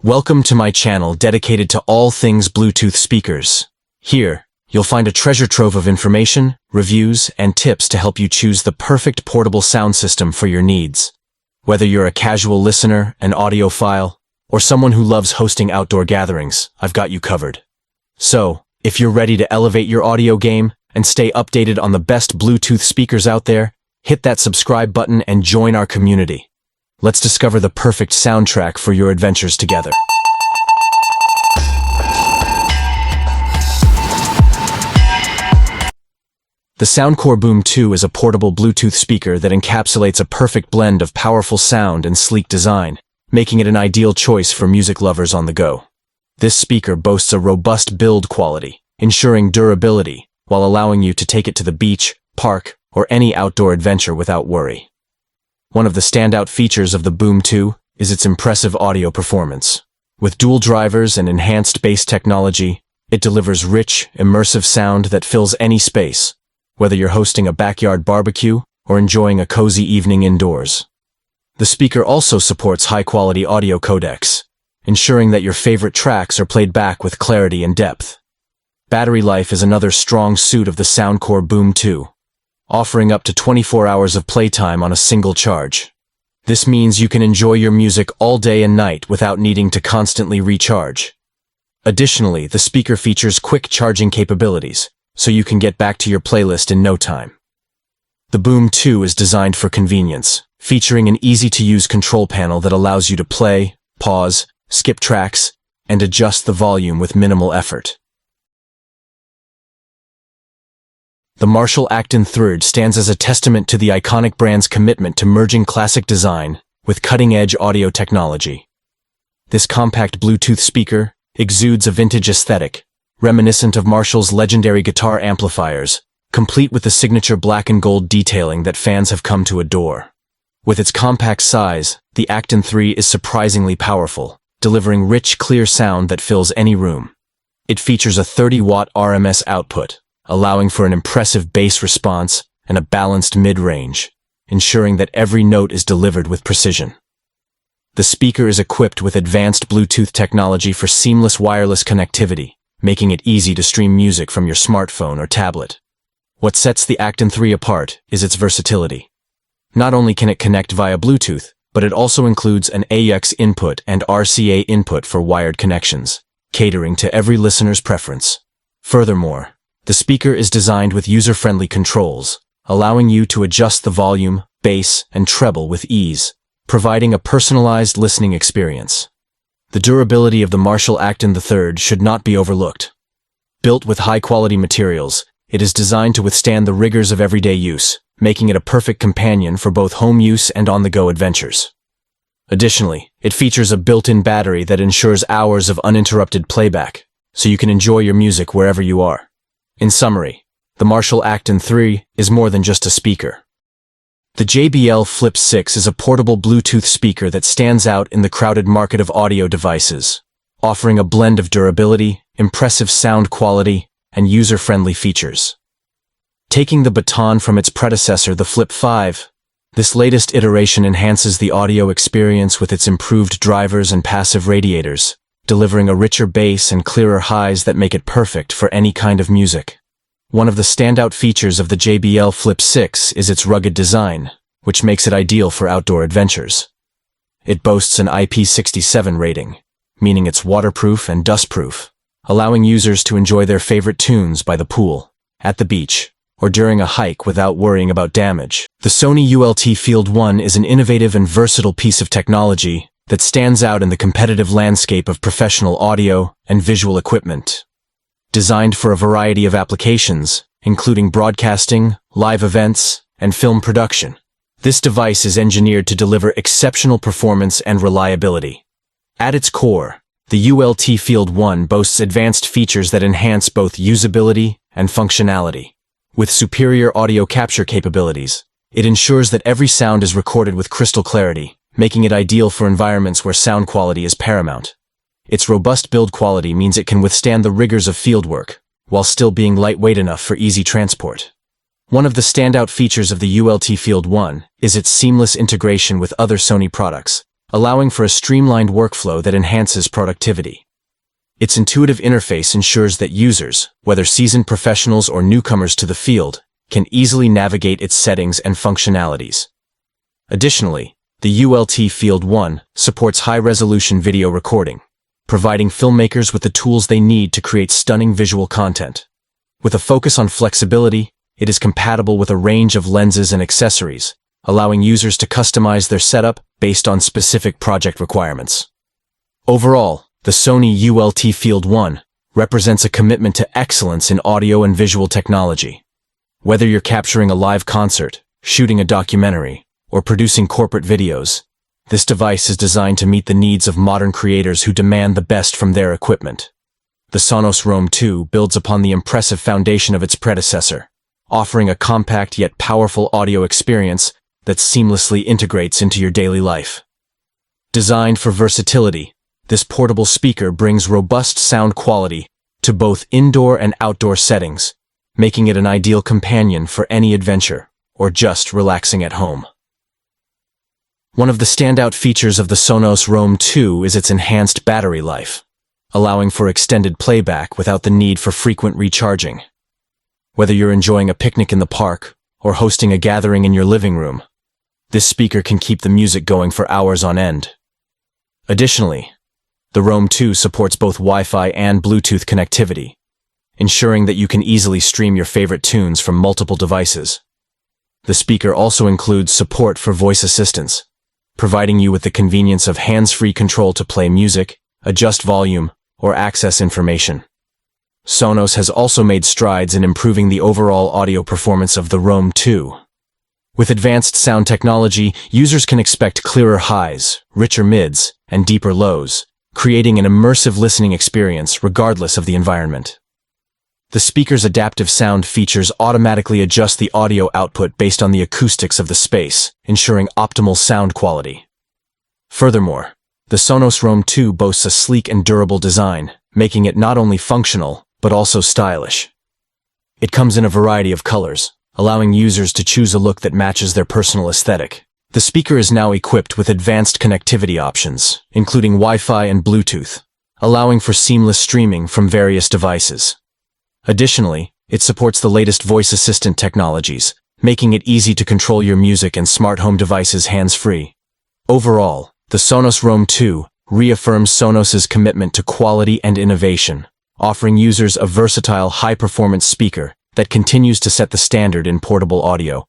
Welcome to my channel dedicated to all things Bluetooth speakers. Here, you'll find a treasure trove of information, reviews, and tips to help you choose the perfect portable sound system for your needs. Whether you're a casual listener, an audiophile, or someone who loves hosting outdoor gatherings, I've got you covered. So, if you're ready to elevate your audio game and stay updated on the best Bluetooth speakers out there, hit that subscribe button and join our community. Let's discover the perfect soundtrack for your adventures together. The Soundcore Boom 2 is a portable Bluetooth speaker that encapsulates a perfect blend of powerful sound and sleek design, making it an ideal choice for music lovers on the go. This speaker boasts a robust build quality, ensuring durability, while allowing you to take it to the beach, park, or any outdoor adventure without worry. One of the standout features of the Boom 2 is its impressive audio performance. With dual drivers and enhanced bass technology, it delivers rich, immersive sound that fills any space, whether you're hosting a backyard barbecue or enjoying a cozy evening indoors. The speaker also supports high-quality audio codecs, ensuring that your favorite tracks are played back with clarity and depth. Battery life is another strong suit of the Soundcore Boom 2, offering up to 24 hours of playtime on a single charge. This means you can enjoy your music all day and night without needing to constantly recharge. Additionally, the speaker features quick charging capabilities, so you can get back to your playlist in no time. The Boom 2 is designed for convenience, featuring an easy-to-use control panel that allows you to play, pause, skip tracks, and adjust the volume with minimal effort. The Marshall Acton III stands as a testament to the iconic brand's commitment to merging classic design with cutting-edge audio technology. This compact Bluetooth speaker exudes a vintage aesthetic, reminiscent of Marshall's legendary guitar amplifiers, complete with the signature black and gold detailing that fans have come to adore. With its compact size, the Acton III is surprisingly powerful, delivering rich, clear sound that fills any room. It features a 30-watt RMS output, allowing for an impressive bass response and a balanced mid-range, ensuring that every note is delivered with precision. The speaker is equipped with advanced Bluetooth technology for seamless wireless connectivity, making it easy to stream music from your smartphone or tablet. What sets the Acton III apart is its versatility. Not only can it connect via Bluetooth, but it also includes an AUX input and RCA input for wired connections, catering to every listener's preference. Furthermore, the speaker is designed with user-friendly controls, allowing you to adjust the volume, bass, and treble with ease, providing a personalized listening experience. The durability of the Marshall Acton III should not be overlooked. Built with high-quality materials, it is designed to withstand the rigors of everyday use, making it a perfect companion for both home use and on-the-go adventures. Additionally, it features a built-in battery that ensures hours of uninterrupted playback, so you can enjoy your music wherever you are. In summary, the Marshall Acton III is more than just a speaker. The JBL Flip 6 is a portable Bluetooth speaker that stands out in the crowded market of audio devices, offering a blend of durability, impressive sound quality, and user-friendly features. Taking the baton from its predecessor, the Flip 5, this latest iteration enhances the audio experience with its improved drivers and passive radiators, delivering a richer bass and clearer highs that make it perfect for any kind of music. One of the standout features of the JBL Flip 6 is its rugged design, which makes it ideal for outdoor adventures. It boasts an IP67 rating, meaning it's waterproof and dustproof, allowing users to enjoy their favorite tunes by the pool, at the beach, or during a hike without worrying about damage. The Sony ULT Field 1 is an innovative and versatile piece of technology that stands out in the competitive landscape of professional audio and visual equipment. Designed for a variety of applications, including broadcasting, live events, and film production, this device is engineered to deliver exceptional performance and reliability. At its core, the ULT Field 1 boasts advanced features that enhance both usability and functionality. With superior audio capture capabilities, it ensures that every sound is recorded with crystal clarity, making it ideal for environments where sound quality is paramount. Its robust build quality means it can withstand the rigors of fieldwork, while still being lightweight enough for easy transport. One of the standout features of the ULT Field 1 is its seamless integration with other Sony products, allowing for a streamlined workflow that enhances productivity. Its intuitive interface ensures that users, whether seasoned professionals or newcomers to the field, can easily navigate its settings and functionalities. Additionally, the ULT Field 1 supports high-resolution video recording, providing filmmakers with the tools they need to create stunning visual content. With a focus on flexibility, it is compatible with a range of lenses and accessories, allowing users to customize their setup based on specific project requirements. Overall, the Sony ULT Field 1 represents a commitment to excellence in audio and visual technology. Whether you're capturing a live concert, shooting a documentary, or producing corporate videos, this device is designed to meet the needs of modern creators who demand the best from their equipment. The Sonos Roam 2 builds upon the impressive foundation of its predecessor, offering a compact yet powerful audio experience that seamlessly integrates into your daily life. Designed for versatility, this portable speaker brings robust sound quality to both indoor and outdoor settings, making it an ideal companion for any adventure or just relaxing at home. One of the standout features of the Sonos Roam 2 is its enhanced battery life, allowing for extended playback without the need for frequent recharging. Whether you're enjoying a picnic in the park or hosting a gathering in your living room, this speaker can keep the music going for hours on end. Additionally, the Roam 2 supports both Wi-Fi and Bluetooth connectivity, ensuring that you can easily stream your favorite tunes from multiple devices. The speaker also includes support for voice assistance, providing you with the convenience of hands-free control to play music, adjust volume, or access information. Sonos has also made strides in improving the overall audio performance of the Roam 2. With advanced sound technology, users can expect clearer highs, richer mids, and deeper lows, creating an immersive listening experience regardless of the environment. The speaker's adaptive sound features automatically adjust the audio output based on the acoustics of the space, ensuring optimal sound quality. Furthermore, the Sonos Roam 2 boasts a sleek and durable design, making it not only functional, but also stylish. It comes in a variety of colors, allowing users to choose a look that matches their personal aesthetic. The speaker is now equipped with advanced connectivity options, including Wi-Fi and Bluetooth, allowing for seamless streaming from various devices. Additionally, it supports the latest voice assistant technologies, making it easy to control your music and smart home devices hands-free. Overall, the Sonos Roam 2 reaffirms Sonos's commitment to quality and innovation, offering users a versatile high-performance speaker that continues to set the standard in portable audio.